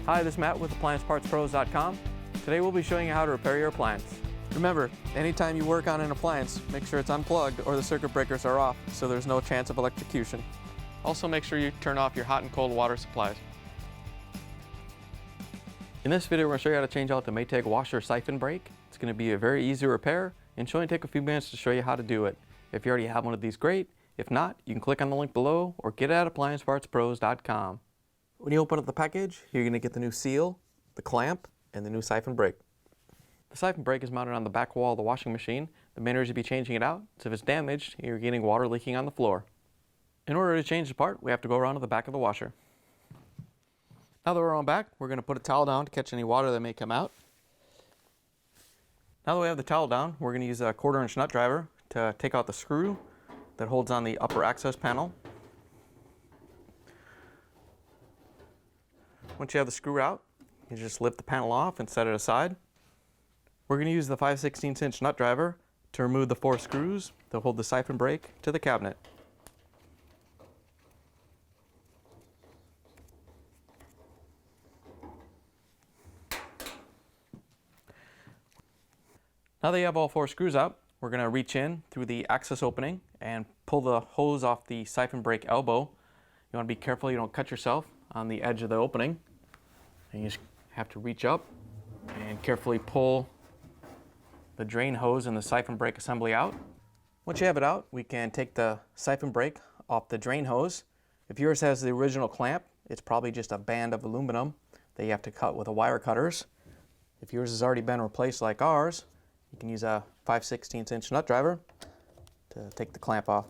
Hi, this is Matt with AppliancePartsPros.com. Today we'll be showing you how to repair your appliance. Remember, anytime you work on an appliance, make sure it's unplugged or the circuit breakers are off so there's no chance of electrocution. Also make sure you turn off your hot and cold water supplies. In this video, we're going to show you how to change out the Maytag washer siphon brake. It's going to be a very easy repair and should only take a few minutes to show you how to do it. If you already have one of these, great. If not, you can click on the link below or get it at AppliancePartsPros.com. When you open up the package, you're going to get the new seal, the clamp, and the new siphon brake. The siphon brake is mounted on the back wall of the washing machine. The main reason you'll be changing it out is if it's damaged, you're getting water leaking on the floor. In order to change the part, we have to go around to the back of the washer. Now that we're on back, we're going to put a towel down to catch any water that may come out. Now that we have the towel down, we're going to use a 1/4-inch nut driver to take out the screw that holds on the upper access panel. Once you have the screw out, you just lift the panel off and set it aside. We're going to use the 5/16" nut driver to remove the 4 screws that hold the siphon brake to the cabinet. Now that you have all 4 screws out, we're going to reach in through the access opening and pull the hose off the siphon brake elbow. You want to be careful you don't cut yourself on the edge of the opening. And you just have to reach up and carefully pull the drain hose and the siphon brake assembly out. Once you have it out, we can take the siphon brake off the drain hose. If yours has the original clamp, it's probably just a band of aluminum that you have to cut with a wire cutters. If yours has already been replaced like ours, you can use a 5/16" nut driver to take the clamp off.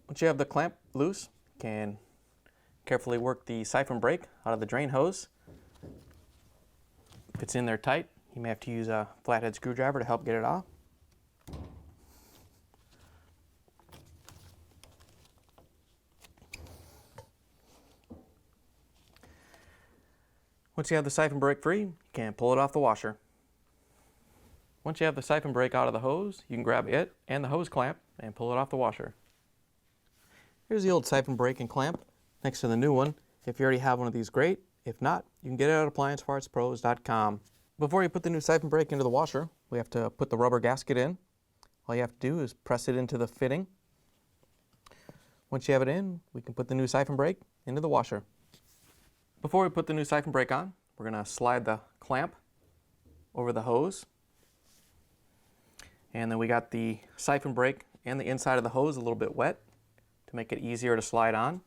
Once you have the clamp loose, you can carefully work the siphon brake out of the drain hose. If it's in there tight, you may have to use a flathead screwdriver to help get it off. Once you have the siphon brake free, you can pull it off the washer. Once you have the siphon brake out of the hose, you can grab it and the hose clamp and pull it off the washer. Here's the old siphon brake and clamp next to the new one. If you already have one of these, great. If not, you can get it at AppliancePartsPros.com. Before you put the new siphon brake into the washer, we have to put the rubber gasket in. All you have to do is press it into the fitting. Once you have it in, we can put the new siphon brake into the washer. Before we put the new siphon brake on, we're going to slide the clamp over the hose. And then we got the siphon brake and the inside of the hose a little bit wet to make it easier to slide on.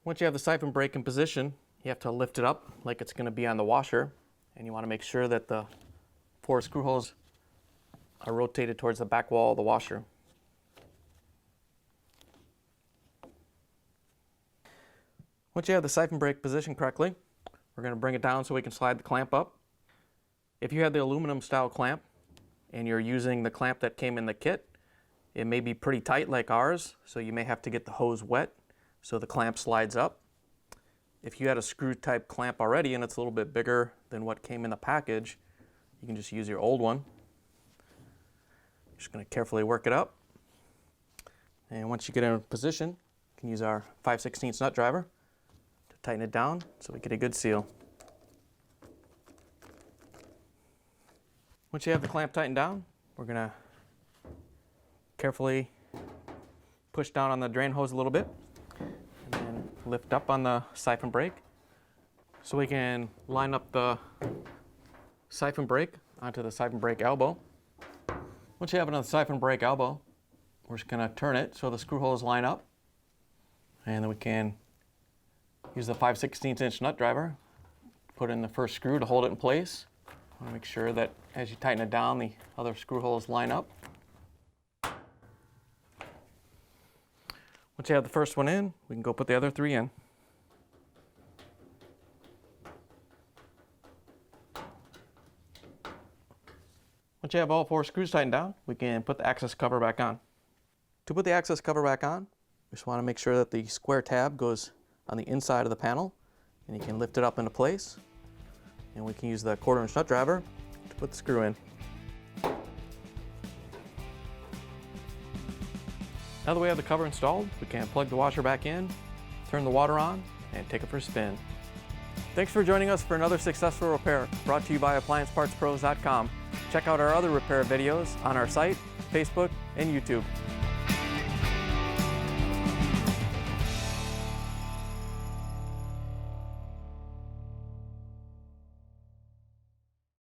Once you have the siphon brake in position, you have to lift it up like it's going to be on the washer, and you want to make sure that the 4 screw holes are rotated towards the back wall of the washer. Once you have the siphon brake positioned correctly, we're going to bring it down so we can slide the clamp up. If you have the aluminum style clamp and you're using the clamp that came in the kit, it may be pretty tight like ours, so you may have to get the hose wet so the clamp slides up. If you had a screw type clamp already and it's a little bit bigger than what came in the package, you can just use your old one. Just going to carefully work it up. And once you get in position, you can use our 5/16" nut driver to tighten it down so we get a good seal. Once you have the clamp tightened down, we're going to carefully push down on the drain hose a little bit and then lift up on the siphon brake so we can line up the siphon brake onto the siphon brake elbow. Once you have it on the siphon brake elbow, we're just going to turn it so the screw holes line up, and then we can use the 5/16" nut driver, put in the first screw to hold it in place. Want to make sure that as you tighten it down, the other screw holes line up. Once you have the first one in, we can go put the other 3 in. Once you have all 4 screws tightened down, we can put the access cover back on. To put the access cover back on, we just want to make sure that the square tab goes on the inside of the panel, and you can lift it up into place. And we can use the 1/4-inch nut driver to put the screw in. Now that we have the cover installed, we can plug the washer back in, turn the water on, and take it for a spin. Thanks for joining us for another successful repair brought to you by AppliancePartsPros.com. Check out our other repair videos on our site, Facebook, and YouTube.